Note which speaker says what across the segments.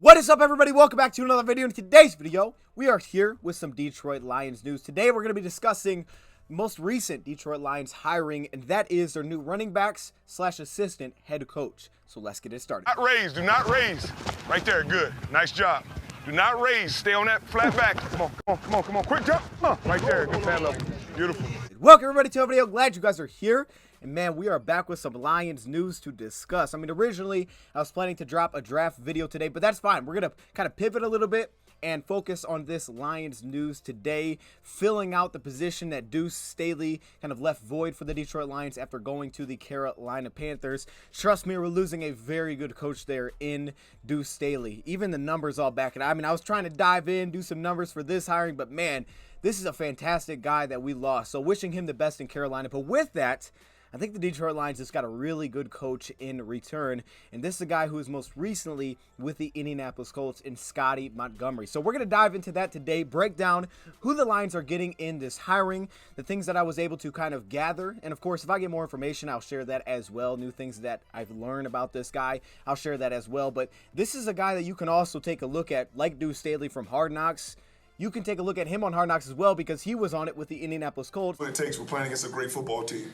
Speaker 1: What is up, everybody? Welcome back to another video. In today's video, we are here with some Detroit Lions news. Today, we're going to be discussing most recent Detroit Lions hiring, and that is their new running backs / assistant head coach. So let's get it started.
Speaker 2: Do not raise. Right there, good. Nice job. Do not raise. Stay on that flat back. Come on. Quick jump. Right there, good pad level. Beautiful.
Speaker 1: Welcome, everybody, to a video. Glad you guys are here. And man, we are back with some Lions news to discuss. I mean, originally, I was planning to drop a draft video today, but that's fine. We're going to kind of pivot a little bit and focus on this Lions news today, filling out the position that Duce Staley kind of left void for the Detroit Lions after going to the Carolina Panthers. Trust me, we're losing a very good coach there in Duce Staley. Even the numbers all back it. I mean, I was trying to dive in, do some numbers for this hiring, but man, this is a fantastic guy that we lost. So wishing him the best in Carolina. But with that, I think the Detroit Lions just got a really good coach in return, and this is a guy who is most recently with the Indianapolis Colts in Scottie Montgomery. So we're going to dive into that today, break down who the Lions are getting in this hiring, the things that I was able to kind of gather, and of course, if I get more information, I'll share that as well. New things that I've learned about this guy, I'll share that as well. But this is a guy that you can also take a look at, like Duce Staley from Hard Knocks. You can take a look at him on Hard Knocks as well because he was on it with the Indianapolis Colts.
Speaker 3: What it takes, we're playing against a great football team.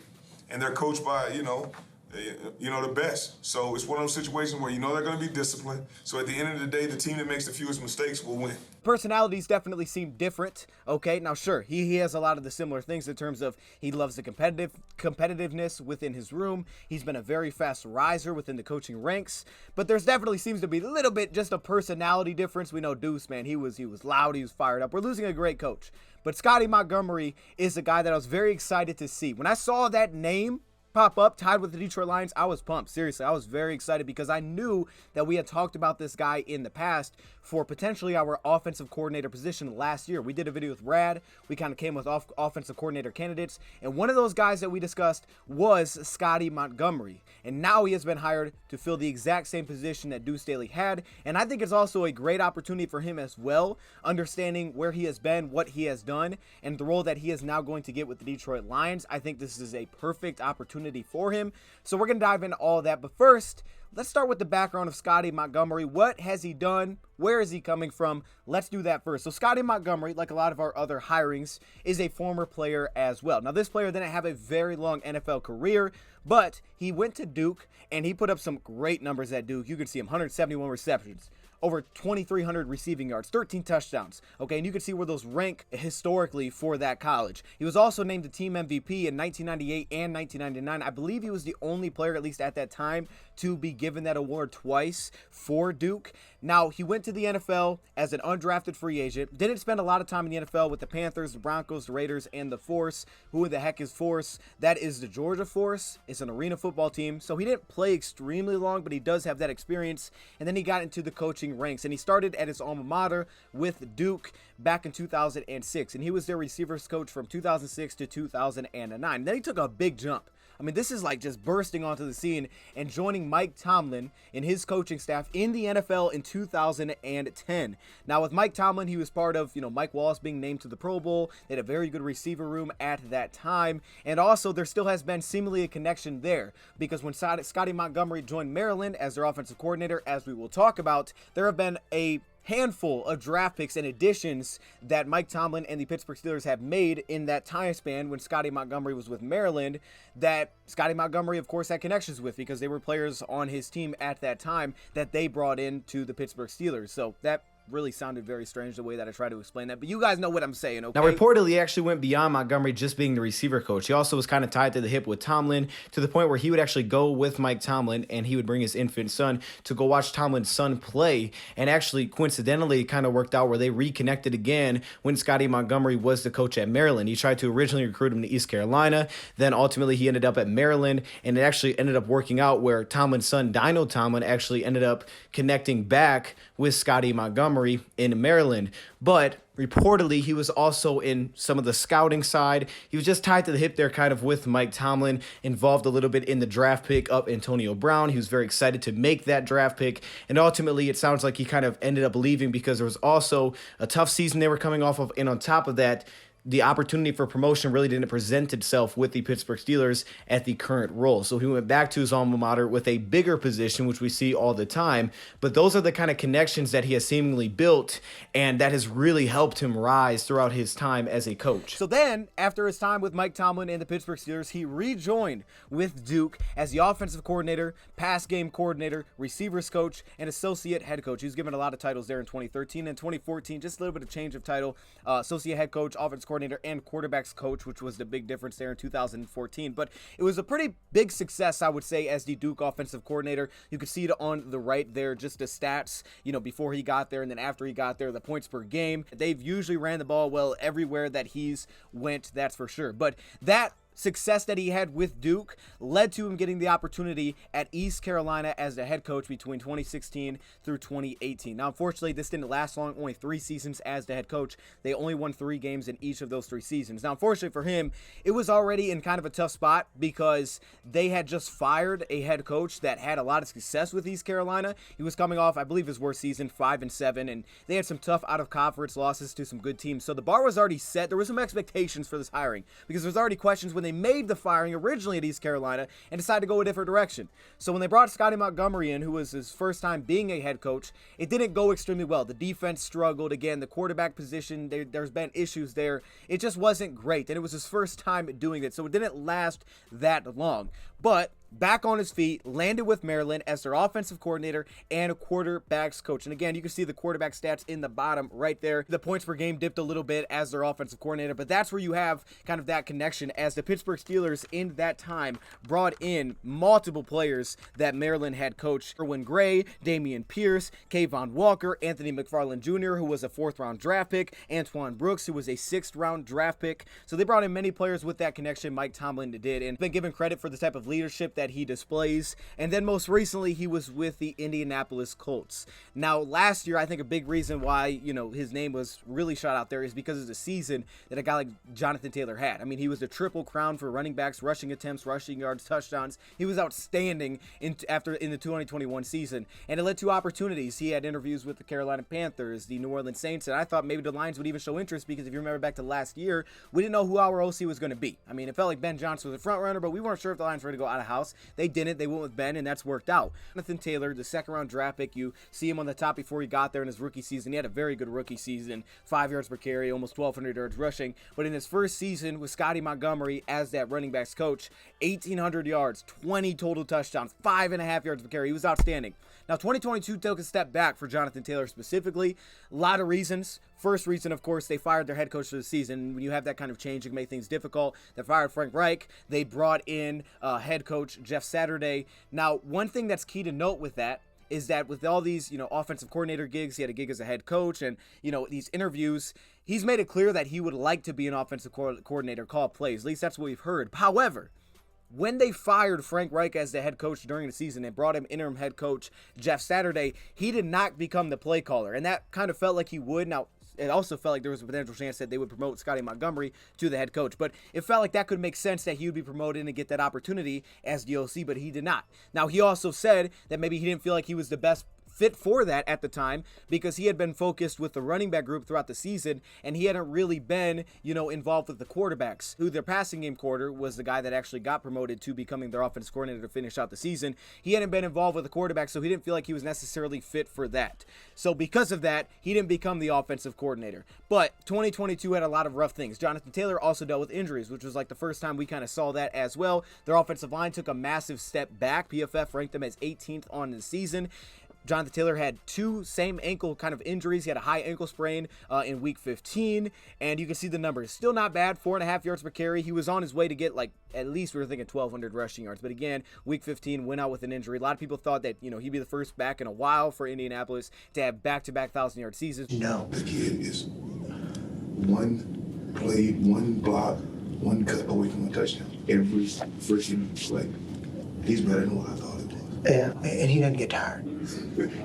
Speaker 3: And they're coached by, the best. So it's one of those situations where they're going to be disciplined. So at the end of the day, the team that makes the fewest mistakes will win.
Speaker 1: Personalities definitely seem different. Okay, now sure, he has a lot of the similar things in terms of he loves the competitiveness within his room. He's been a very fast riser within the coaching ranks. But there's definitely seems to be a little bit just a personality difference. We know Duce, man, he was loud, he was fired up. We're losing a great coach. But Scottie Montgomery is a guy that I was very excited to see. When I saw that name pop up tied with the Detroit Lions, I was pumped. Seriously, I was very excited because I knew that we had talked about this guy in the past for potentially our offensive coordinator position last year. We did a video with Brad. We kind of came with offensive coordinator candidates, and one of those guys that we discussed was Scottie Montgomery. And now he has been hired to fill the exact same position that Duce Staley had, and I think it's also a great opportunity for him as well, understanding where he has been, what he has done, and the role that he is now going to get with the Detroit Lions. I think this is a perfect opportunity for him. So we're going to dive into all of that, but first, let's start with the background of Scottie Montgomery. What has he done? Where is he coming from? Let's do that first. So Scottie Montgomery, like a lot of our other hirings, is a former player as well. Now, this player didn't have a very long NFL career, but he went to Duke, and he put up some great numbers at Duke. You can see him, 171 receptions, over 2,300 receiving yards, 13 touchdowns, okay? And you can see where those rank historically for that college. He was also named the team MVP in 1998 and 1999. I believe he was the only player, at least at that time, to be given that award twice for Duke. Now, he went to the NFL as an undrafted free agent. Didn't spend a lot of time in the NFL with the Panthers, the Broncos, the Raiders, and the Force. Who the heck is Force? That is the Georgia Force. It's an arena football team. So he didn't play extremely long, but he does have that experience. And then he got into the coaching ranks, and he started at his alma mater with Duke back in 2006, and he was their receivers coach from 2006 to 2009. Then he took a big jump. I mean, this is like just bursting onto the scene and joining Mike Tomlin and his coaching staff in the NFL in 2010. Now, with Mike Tomlin, he was part of, Mike Wallace being named to the Pro Bowl. They had a very good receiver room at that time. And also, there still has been seemingly a connection there because when Scottie Montgomery joined Maryland as their offensive coordinator, as we will talk about, there have been a handful of draft picks and additions that Mike Tomlin and the Pittsburgh Steelers have made in that time span when Scottie Montgomery was with Maryland that Scottie Montgomery, of course, had connections with because they were players on his team at that time that they brought into the Pittsburgh Steelers. So that really sounded very strange the way that I try to explain that, but you guys know what I'm saying, okay?
Speaker 4: Now, reportedly, he actually went beyond Montgomery just being the receiver coach. He also was kind of tied to the hip with Tomlin to the point where he would actually go with Mike Tomlin and he would bring his infant son to go watch Tomlin's son play. And actually, coincidentally, it kind of worked out where they reconnected again when Scottie Montgomery was the coach at Maryland. He tried to originally recruit him to East Carolina. Then ultimately, he ended up at Maryland, and it actually ended up working out where Tomlin's son, Dino Tomlin, actually ended up connecting back with Scottie Montgomery in Maryland. But reportedly, he was also in some of the scouting side. He was just tied to the hip there kind of with Mike Tomlin, involved a little bit in the draft pick of Antonio Brown. He was very excited to make that draft pick. And ultimately, it sounds like he kind of ended up leaving because there was also a tough season they were coming off of. And on top of that, the opportunity for promotion really didn't present itself with the Pittsburgh Steelers at the current role. So he went back to his alma mater with a bigger position, which we see all the time. But those are the kind of connections that he has seemingly built, and that has really helped him rise throughout his time as a coach.
Speaker 1: So then, after his time with Mike Tomlin and the Pittsburgh Steelers, he rejoined with Duke as the offensive coordinator, pass game coordinator, receivers coach, and associate head coach. He was given a lot of titles there in 2013 and 2014, just a little bit of change of title. Associate head coach, offense coordinator, and quarterbacks coach, which was the big difference there in 2014. But it was a pretty big success, I would say, as the Duke offensive coordinator. You could see it on the right there, just the stats, before he got there and then after he got there, the points per game. They've usually ran the ball well everywhere that he's went, that's for sure. But that success that he had with Duke led to him getting the opportunity at East Carolina as the head coach between 2016 through 2018. Now, unfortunately, this didn't last long, only 3 seasons as the head coach. They only won 3 games in each of those 3 seasons. Now, unfortunately for him, it was already in kind of a tough spot because they had just fired a head coach that had a lot of success with East Carolina. He was coming off, I believe, his worst season, 5-7, and they had some tough out-of-conference losses to some good teams. So the bar was already set. There were some expectations for this hiring because there was already questions when they made the firing originally at East Carolina and decided to go a different direction. So when they brought Scottie Montgomery in, who was his first time being a head coach, it didn't go extremely well. The defense struggled. Again, the quarterback position, there's been issues there. It just wasn't great, and it was his first time doing it, so it didn't last that long. But back on his feet, landed with Maryland as their offensive coordinator and a quarterbacks coach. And again, you can see the quarterback stats in the bottom right there. The points per game dipped a little bit as their offensive coordinator, but that's where you have kind of that connection as the Pittsburgh Steelers in that time brought in multiple players that Maryland had coached. Erwin Gray, Damian Pierce, Kayvon Walker, Anthony McFarland Jr., who was a 4th-round draft pick, Antoine Brooks, who was a 6th-round draft pick. So they brought in many players with that connection. Mike Tomlin did, and been given credit for the type of leadership that he displays. And then most recently, he was with the Indianapolis Colts. Now, last year, I think a big reason why, his name was really shot out there is because of the season that a guy like Jonathan Taylor had. I mean, he was the triple crown for running backs, rushing attempts, rushing yards, touchdowns. He was outstanding in the 2021 season, and it led to opportunities. He had interviews with the Carolina Panthers, the New Orleans Saints, and I thought maybe the Lions would even show interest because if you remember back to last year, we didn't know who our OC was going to be. I mean, it felt like Ben Johnson was a front runner, but we weren't sure if the Lions were going to go out of house. They didn't. They went with Ben, and that's worked out. Jonathan Taylor, the 2nd-round draft pick, you see him on the top before he got there in his rookie season. He had a very good rookie season, 5 yards per carry, almost 1,200 yards rushing. But in his first season with Scottie Montgomery as that running backs coach, 1,800 yards, 20 total touchdowns, 5.5 yards per carry. He was outstanding. Now, 2022 took a step back for Jonathan Taylor specifically. A lot of reasons. First reason, of course, they fired their head coach for the season. When you have that kind of change, it can make things difficult. They fired Frank Reich. They brought in head coach Jeff Saturday. Now, one thing that's key to note with that is that with all these, offensive coordinator gigs, he had a gig as a head coach, and, these interviews, he's made it clear that he would like to be an offensive coordinator, call plays. At least that's what we've heard. However, when they fired Frank Reich as the head coach during the season and brought him interim head coach Jeff Saturday, he did not become the play caller, and that kind of felt like he would. Now, it also felt like there was a potential chance that they would promote Scottie Montgomery to the head coach, but it felt like that could make sense that he would be promoted and get that opportunity as the OC, but he did not. Now, he also said that maybe he didn't feel like he was the best fit for that at the time because he had been focused with the running back group throughout the season and he hadn't really been, involved with the quarterbacks, who their passing game coordinator was the guy that actually got promoted to becoming their offensive coordinator to finish out the season. He hadn't been involved with the quarterback, so he didn't feel like he was necessarily fit for that. So because of that, he didn't become the offensive coordinator. But 2022 had a lot of rough things. Jonathan Taylor also dealt with injuries, which was like the first time we kind of saw that as well. Their offensive line took a massive step back. PFF ranked them as 18th on the season. Jonathan Taylor had 2 same ankle kind of injuries. He had a high ankle sprain in week 15, and you can see the numbers. Still not bad, 4.5 yards per carry. He was on his way to get at least we were thinking 1,200 rushing yards. But again, week 15 went out with an injury. A lot of people thought that, he'd be the first back in a while for Indianapolis to have back-to-back 1,000-yard seasons.
Speaker 3: No. The kid is one play, one block, one cut away from a touchdown. Every freaking play. He's better than what I thought it was.
Speaker 5: Yeah, and he doesn't get tired.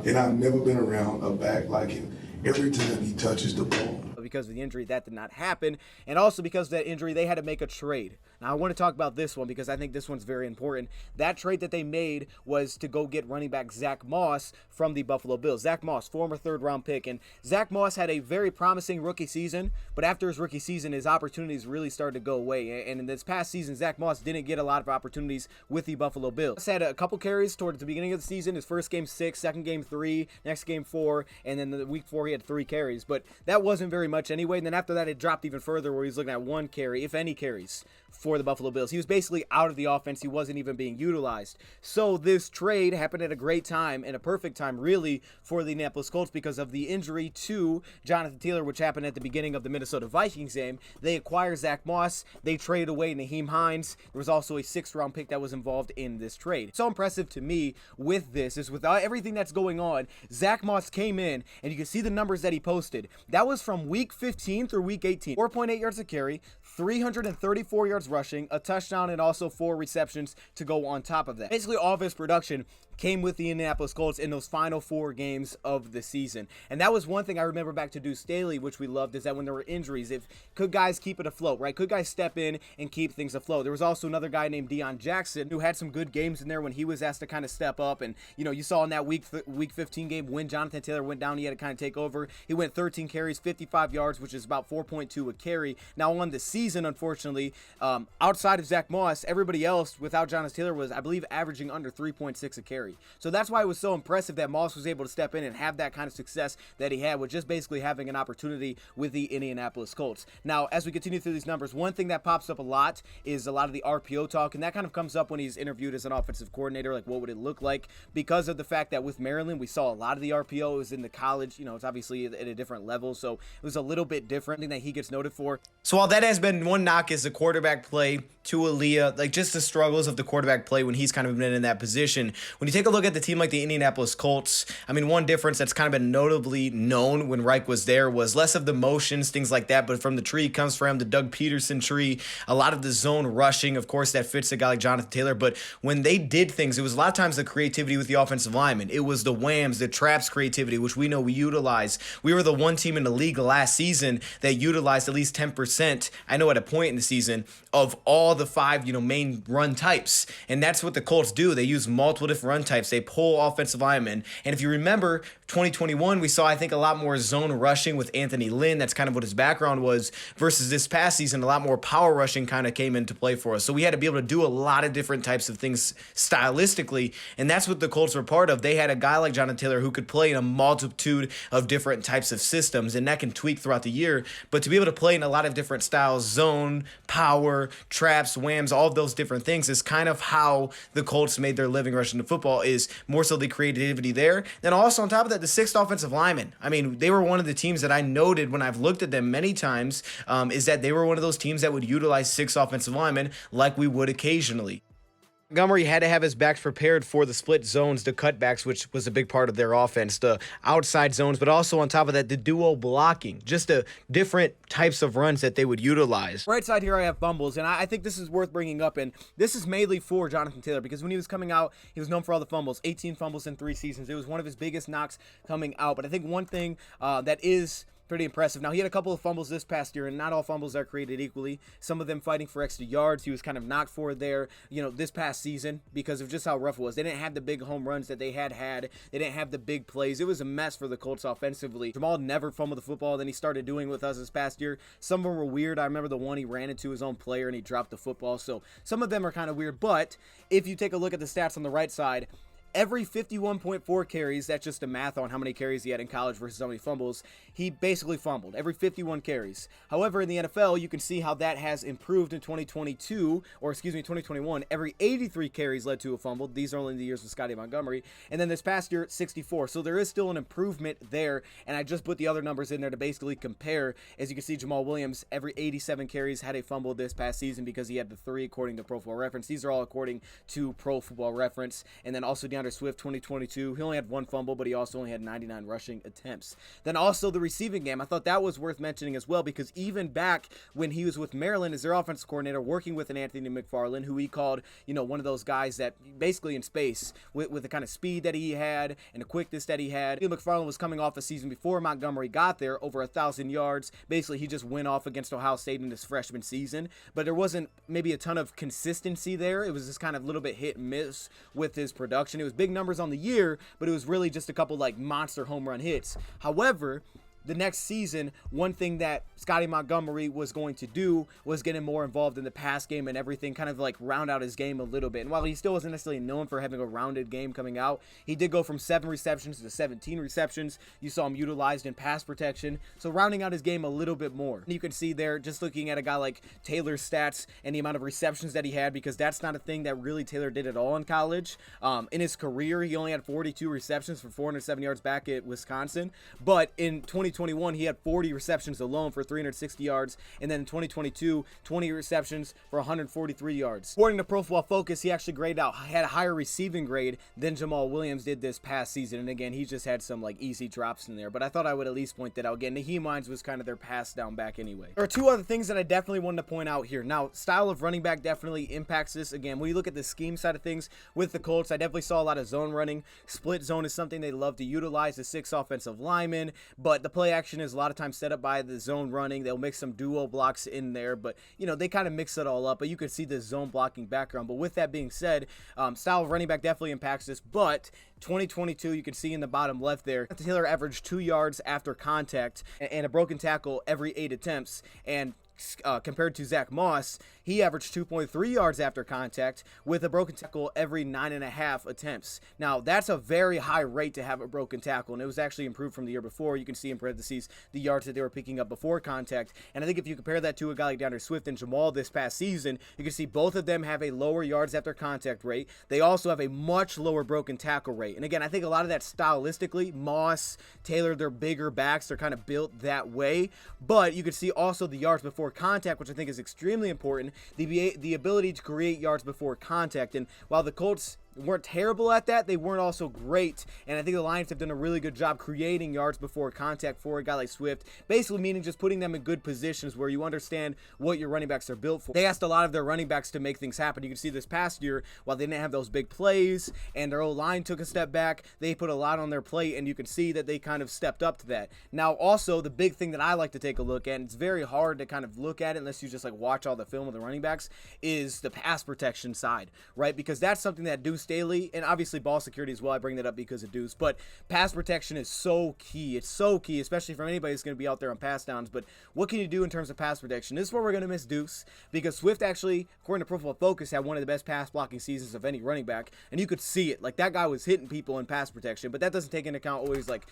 Speaker 3: And I've never been around a back like him. Every time he touches the ball,
Speaker 1: because of the injury, that did not happen. And also because of that injury, they had to make a trade. Now, I want to talk about this one because I think this one's very important. That trade that they made was to go get running back Zach Moss from the Buffalo Bills. Zach Moss, former third-round pick. And Zach Moss had a very promising rookie season, but after his rookie season, his opportunities really started to go away. And in this past season, Zach Moss didn't get a lot of opportunities with the Buffalo Bills. He had a couple carries towards the beginning of the season. His first game 6, second game 3, next game 4, and then the week 4 he had 3 carries. But that wasn't very much anyway. And then after that, it dropped even further where he's looking at 1 carry, if any carries, for the Buffalo Bills. He was basically out of the offense. He wasn't even being utilized. So this trade happened at a great time and a perfect time, really, for the Indianapolis Colts because of the injury to Jonathan Taylor, which happened at the beginning of the Minnesota Vikings game. They acquired Zach Moss. They traded away Naheem Hines. There was also a 6th-round pick that was involved in this trade. So impressive to me with this is with everything that's going on, Zach Moss came in, and you can see the numbers that he posted. That was from week 15 through week 18. 4.8 yards a carry, 334 yards rushing, a touchdown, and also 4 receptions to go on top of that. Basically, all of his production came with the Indianapolis Colts in those final 4 games of the season. And that was one thing I remember back to Duce Staley, which we loved, is that when there were injuries, could guys keep it afloat, right? Could guys step in and keep things afloat? There was also another guy named Deion Jackson who had some good games in there when he was asked to kind of step up. And, you know, you saw in that week 15 game when Jonathan Taylor went down, he had to kind of take over. He went 13 carries, 55 yards, which is about 4.2 a carry. Now on the season, unfortunately, outside of Zach Moss, everybody else without Jonathan Taylor was, I believe, averaging under 3.6 a carry. So that's why it was so impressive that Moss was able to step in and have that kind of success that he had with just basically having an opportunity with the Indianapolis Colts. Now, as we continue through these numbers, one thing that pops up a lot is a lot of the RPO talk, and that kind of comes up when he's interviewed as an offensive coordinator, like what would it look like, because of the fact that with Maryland, we saw a lot of the RPO. It was in the college, you know, it's obviously at a different level, so it was a little bit different thing that he gets noted for.
Speaker 4: So while that has been one knock is the quarterback play to Aaliyah, like just the struggles of the quarterback play when he's kind of been in that position. When you take a look at the team like the Indianapolis Colts, I mean, one difference that's kind of been notably known when Reich was there was less of the motions, things like that, but from the tree comes from the Doug Peterson tree, a lot of the zone rushing, of course, that fits a guy like Jonathan Taylor, but when they did things, it was a lot of times the creativity with the offensive linemen. It was the whams, the traps creativity, which we know we utilize. We were the one team in the league last season that utilized at least 10%, I know at a point in the season, of all the 5, main run types. And that's what the Colts do. They use multiple different run types. They pull offensive linemen. And if you remember, 2021, we saw, I think, a lot more zone rushing with Anthony Lynn. That's kind of what his background was, versus this past season, a lot more power rushing kind of came into play for us. So we had to be able to do a lot of different types of things stylistically, and that's what the Colts were part of. They had a guy like Jonathan Taylor who could play in a multitude of different types of systems, and that can tweak throughout the year. But to be able to play in a lot of different styles, zone, power, traps, whams, all of those different things is kind of how the Colts made their living rushing the football, is more so the creativity there. Then also on top of that, the 6th offensive lineman. I mean, they were one of the teams that I noted when I've looked at them many times, is that they were one of those teams that would utilize 6 offensive linemen like we would occasionally. Montgomery had to have his backs prepared for the split zones, the cutbacks, which was a big part of their offense, the outside zones, but also on top of that, the duo blocking, just the different types of runs that they would utilize.
Speaker 1: Right side here, I have fumbles, and I think this is worth bringing up, and this is mainly for Jonathan Taylor, because when he was coming out, he was known for all the fumbles, 18 fumbles in 3 seasons. It was one of his biggest knocks coming out, but I think one thing that is pretty impressive. Now, he had a couple of fumbles this past year, and not all fumbles are created equally. Some of them fighting for extra yards. He was kind of knocked for there, this past season because of just how rough it was. They didn't have the big home runs that they had. They didn't have the big plays. It was a mess for the Colts offensively. Jamal never fumbled the football. Then he started doing with us this past year. Some of them were weird. I remember the one he ran into his own player and he dropped the football. So some of them are kind of weird. But if you take a look at the stats on the right side, every 51.4 carries, that's just a math on how many carries he had in college versus how many fumbles, he basically fumbled every 51 carries. However, in the NFL, you can see how that has improved in 2021. Every 83 carries led to a fumble. These are only the years with Scottie Montgomery. And then this past year, 64. So there is still an improvement there. And I just put the other numbers in there to basically compare. As you can see, Jamal Williams, every 87 carries had a fumble this past season because he had the 3 according to Pro Football Reference. These are all according to Pro Football Reference. And then also DeAndre DeAndre Swift 2022. He only had 1 fumble, but he also only had 99 rushing attempts. Then also the receiving game. I thought that was worth mentioning as well, because even back when he was with Maryland as their offensive coordinator, working with an Anthony McFarland, who he called, one of those guys that basically in space with the kind of speed that he had and the quickness that he had. McFarland was coming off a season before Montgomery got there, over 1,000 yards. Basically, he just went off against Ohio State in his freshman season, but there wasn't maybe a ton of consistency there. It was just kind of a little bit hit and miss with his production. It was big numbers on the year, but it was really just a couple like monster home run hits. However, the next season, one thing that Scottie Montgomery was going to do was get him more involved in the pass game and everything, kind of like round out his game a little bit. And while he still wasn't necessarily known for having a rounded game coming out, he did go from 7 receptions to 17 receptions. You saw him utilized in pass protection, so rounding out his game a little bit more. You can see there, just looking at a guy like Taylor's stats and the amount of receptions that he had, because that's not a thing that really Taylor did at all in college. In his career, he only had 42 receptions for 407 yards back at Wisconsin, but in 2021, he had 40 receptions alone for 360 yards, and then in 2022, 20 receptions for 143 yards. According to Pro Football Focus, he actually had a higher receiving grade than Jamal Williams did this past season, and again, he just had some like easy drops in there, but I thought I would at least point that out. Again, Naheem Hines was kind of their pass down back anyway. There are 2 other things that I definitely wanted to point out here. Now, style of running back definitely impacts this. Again, when you look at the scheme side of things with the Colts, I definitely saw a lot of zone running. Split zone is something they love to utilize, the 6 offensive linemen, but the play action is a lot of times set up by the zone running. They'll mix some duo blocks in there, but they kind of mix it all up, but you can see the zone blocking background. But with that being said, style of running back definitely impacts this. But 2022, you can see in the bottom left there, Taylor averaged 2 yards after contact and a broken tackle every 8 attempts, and compared to Zach Moss, he averaged 2.3 yards after contact with a broken tackle every 9.5 attempts. Now, that's a very high rate to have a broken tackle, and it was actually improved from the year before. You can see in parentheses the yards that they were picking up before contact, and I think if you compare that to a guy like DeAndre Swift and Jamal this past season, you can see both of them have a lower yards after contact rate. They also have a much lower broken tackle rate, and again, I think a lot of that stylistically, Moss, Taylor, they're bigger backs, they're kind of built that way, but you can see also the yards before contact, which I think is extremely important, the ability to create yards before contact. And while the Colts weren't terrible at that, they weren't also great, and I think the Lions have done a really good job creating yards before contact for a guy like Swift, basically meaning just putting them in good positions where you understand what your running backs are built for. They asked a lot of their running backs to make things happen. You can see this past year, while they didn't have those big plays and their O-line took a step back, they put a lot on their plate, and you can see that they kind of stepped up to that. Now, also, the big thing that I like to take a look at, and it's very hard to kind of look at it unless you just like watch all the film of the running backs, is the pass protection side, right? Because that's something that Duce Staley, and obviously ball security as well, I bring that up because of Duce, but pass protection is so key. It's so key, especially for anybody who's going to be out there on pass downs. But what can you do in terms of pass protection? This is where we're going to miss Duce, because Swift actually, according to Pro Football Focus, had one of the best pass blocking seasons of any running back, and you could see it. Like, that guy was hitting people in pass protection, but that doesn't take into account always like,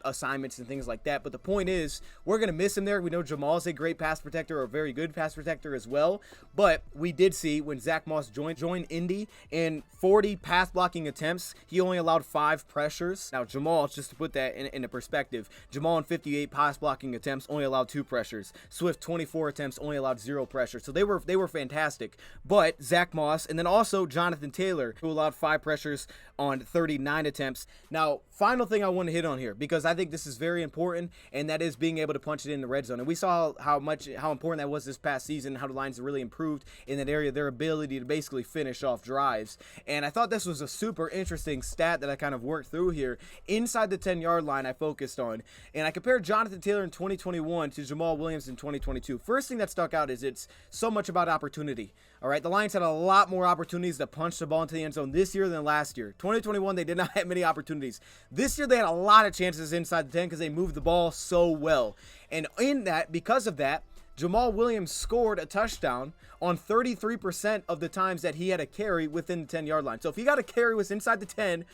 Speaker 1: assignments and things like that. But the point is, we're going to miss him there. We know Jamal's a great pass protector, or a very good pass protector as well, but we did see when Zach Moss joined Indy, in 40 pass blocking attempts, he only allowed 5 pressures. Now, Jamal, just to put that into perspective, Jamal in 58 pass blocking attempts only allowed 2 pressures. Swift, 24 attempts, only allowed 0 pressures. So they were fantastic. But Zach Moss, and then also Jonathan Taylor, who allowed 5 pressures on 39 attempts. Now, final thing I want to hit on here, because I think this is very important, and that is being able to punch it in the red zone. And we saw how important that was this past season, how the Lions have really improved in that area, their ability to basically finish off drives. And I thought this was a super interesting stat that I kind of worked through here. Inside the 10-yard line, I focused on, and I compared Jonathan Taylor in 2021 to Jamal Williams in 2022. First thing that stuck out is it's so much about opportunity. All right, the Lions had a lot more opportunities to punch the ball into the end zone this year than last year. 2021, they did not have many opportunities. This year, they had a lot of chances inside the 10 because they moved the ball so well. And in that, because of that, Jamal Williams scored a touchdown on 33% of the times that he had a carry within the 10-yard line. So if he got a carry was inside the 10,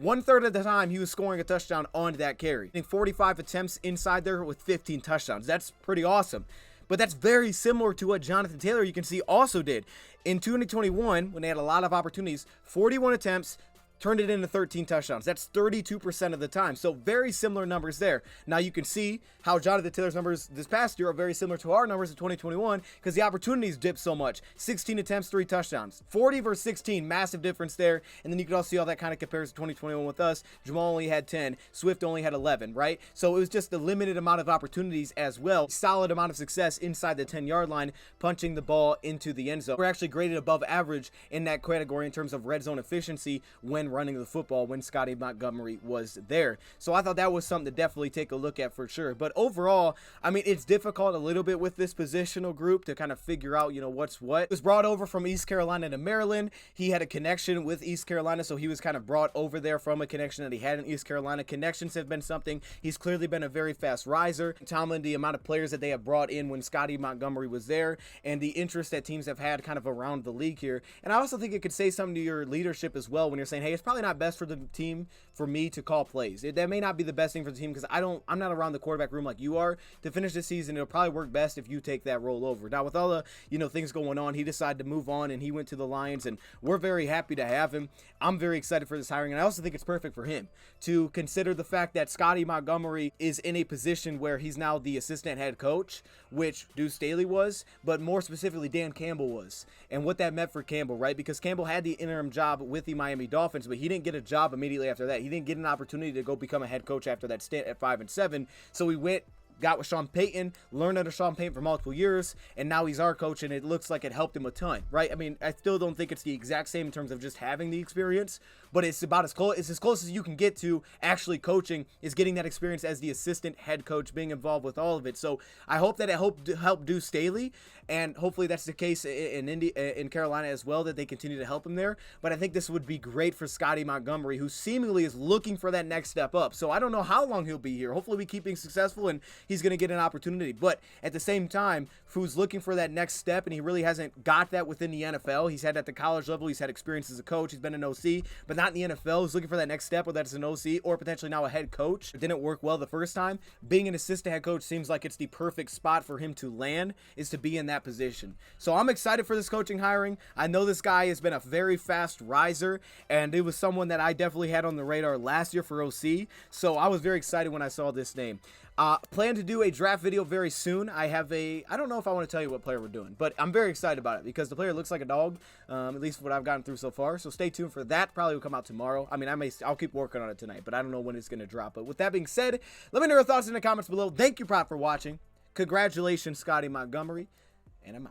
Speaker 1: 1/3 of the time he was scoring a touchdown on that carry. I think 45 attempts inside there with 15 touchdowns. That's pretty awesome. But that's very similar to what Jonathan Taylor, you can see, also did. In 2021, when they had a lot of opportunities, 41 attempts, turned it into 13 touchdowns. That's 32% of the time. So very similar numbers there. Now you can see how Jonathan Taylor's numbers this past year are very similar to our numbers in 2021 because the opportunities dipped so much. 16 attempts, 3 touchdowns. 40 versus 16, massive difference there. And then you can also see how that kind of compares to 2021 with us. Jamal only had 10. Swift only had 11, right? So it was just a limited amount of opportunities as well. Solid amount of success inside the 10-yard line, punching the ball into the end zone. We're actually graded above average in that category in terms of red zone efficiency when running the football when Scottie Montgomery was there. So I thought that was something to definitely take a look at for sure. But overall, I mean, it's difficult a little bit with this positional group to kind of figure out, you know, what's what. He was brought over from East Carolina to Maryland. He had a connection with East Carolina, so he was kind of brought over there from a connection that he had in East Carolina. Connections have been something. He's clearly been a very fast riser. Tomlin, the amount of players that they have brought in when Scottie Montgomery was there, and the interest that teams have had kind of around the league here. And I also think it could say something to your leadership as well when you're saying, hey, it's probably not best for the team for me to call plays. That may not be the best thing for the team because I'm not around the quarterback room like you are. To finish the season, it'll probably work best if you take that role over. Now, with all the, you know, things going on, he decided to move on and he went to the Lions, and we're very happy to have him. I'm very excited for this hiring, and I also think it's perfect for him to consider the fact that Scottie Montgomery is in a position where he's now the assistant head coach, which Duce Staley was, but more specifically Dan Campbell was, and what that meant for Campbell, right? Because Campbell had the interim job with the Miami Dolphins, but he didn't get a job immediately after that. He didn't get an opportunity to go become a head coach after that stint at 5-7. So he went, got with Sean Payton, learned under Sean Payton for multiple years, and now he's our coach, and it looks like it helped him a ton, right? I mean, I still don't think it's the exact same in terms of just having the experience, but it's about as close as you can get to actually coaching, is getting that experience as the assistant head coach, being involved with all of it. So I hope that it helped Duce Staley, and hopefully that's the case in Carolina as well, that they continue to help him there. But I think this would be great for Scottie Montgomery, who seemingly is looking for that next step up. So I don't know how long he'll be here. Hopefully we keep being successful and he's going to get an opportunity. But at the same time, who's looking for that next step, and he really hasn't got that within the NFL. He's had at the college level, he's had experience as a coach, he's been an OC, but not in the NFL. He's looking for that next step, whether that's an OC or potentially now a head coach. It didn't work well the first time. Being an assistant head coach seems like it's the perfect spot for him to land, is to be in that position. So I'm excited for this coaching hiring. I know this guy has been a very fast riser, and it was someone that I definitely had on the radar last year for OC. So I was very excited when I saw this name. Plan to do a draft video very soon. I don't know if I want to tell you what player we're doing, but I'm very excited about it because the player looks like a dog, at least what I've gotten through so far. So stay tuned for that. Probably will come out tomorrow. I mean, I'll keep working on it tonight, but I don't know when it's going to drop. But with that being said, let me know your thoughts in the comments below. Thank you, Prop, for watching. Congratulations, Scottie Montgomery, and I'm out.